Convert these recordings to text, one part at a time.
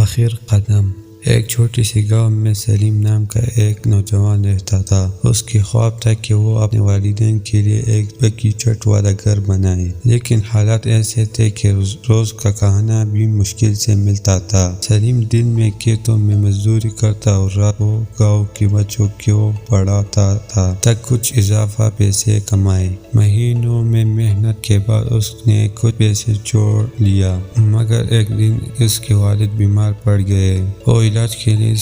آخر قدم۔ ایک چھوٹی سی گاؤں میں سلیم نام کا ایک نوجوان رہتا تھا۔ اس کی خواب تھا کہ وہ اپنے والدین کے لیے ایک پکی چھت والا گھر بنائے، لیکن حالات ایسے تھے کہ روز کا کھانا بھی مشکل سے ملتا تھا۔ سلیم دن میں کھیتوں میں مزدوری کرتا اور رات کو گاؤں کے بچوں کو پڑھاتا تھا تاکہ کچھ اضافہ پیسے کمائے۔ مہینوں میں محنت کے بعد اس نے کچھ پیسے جوڑ لیا، مگر ایک دن اس کے والد بیمار پڑ گئے۔ وہ علاج کے لیے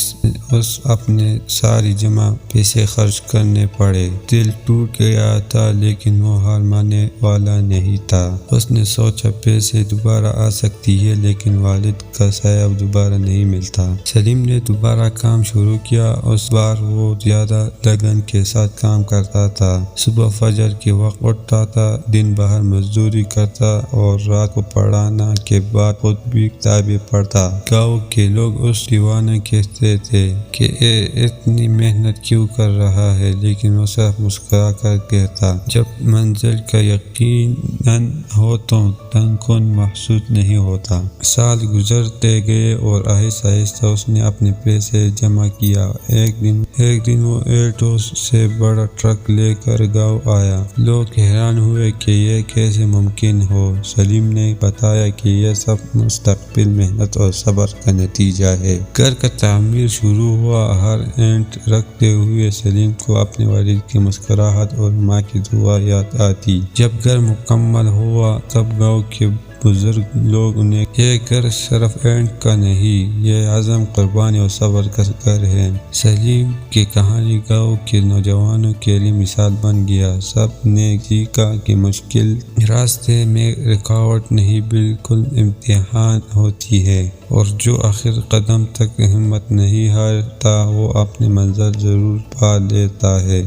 اس اپنے ساری جمع پیسے خرچ کرنے پڑے۔ دل ٹوٹ گیا تھا، لیکن وہ ہار ماننے والا نہیں تھا۔ اس نے سوچا پیسے دوبارہ آ سکتی ہے، لیکن والد کا سایہ اب دوبارہ نہیں ملتا۔ سلیم نے دوبارہ کام شروع کیا۔ اس بار وہ زیادہ لگن کے ساتھ کام کرتا تھا۔ صبح فجر کے وقت اٹھتا تھا، دن بھر مزدوری کرتا اور رات کو پڑھانا کے بعد خود بھی کتابیں پڑھتا۔ گاؤں کے لوگ اس دیوانہ کہتے تھے کہ اتنی محنت کیوں کر رہا ہے، لیکن وہ صرف مسکرا کر کہتا، جب منزل کا یقین ہو تو تنگ کن محسوس نہیں ہوتا۔ سال گزرتے گئے اور آہستہ آہستہ اس نے اپنے پیسے جمع کیا۔ ایک دن وہ ایٹوں سے بڑا ٹرک لے کر گاؤں آیا۔ لوگ حیران ہوئے کہ یہ کیسے ممکن ہو۔ سلیم نے بتایا کہ یہ سب مستقل محنت اور صبر کا نتیجہ ہے۔ گھر کا تعمیر شروع ہوا۔ ہر اینٹ رکھتے ہوئے سلیم کو اپنے والد کی مسکراہٹ اور ماں کی دعا یاد آتی۔ جب گھر مکمل ہوا تب گاؤں کے بزرگ لوگ انہیں یہ گھر صرف اینٹ کا نہیں، یہ عزم، قربانی اور صبر کا گھر ہے۔ سلیم کی کہانی گاؤں کے نوجوانوں کے لیے مثال بن گیا۔ سب نے سیکھا کہ مشکل راستے میں رکاوٹ نہیں، بالکل امتحان ہوتی ہے، اور جو آخر قدم تک ہمت نہیں ہارتا وہ اپنی منزل ضرور پا لیتا ہے۔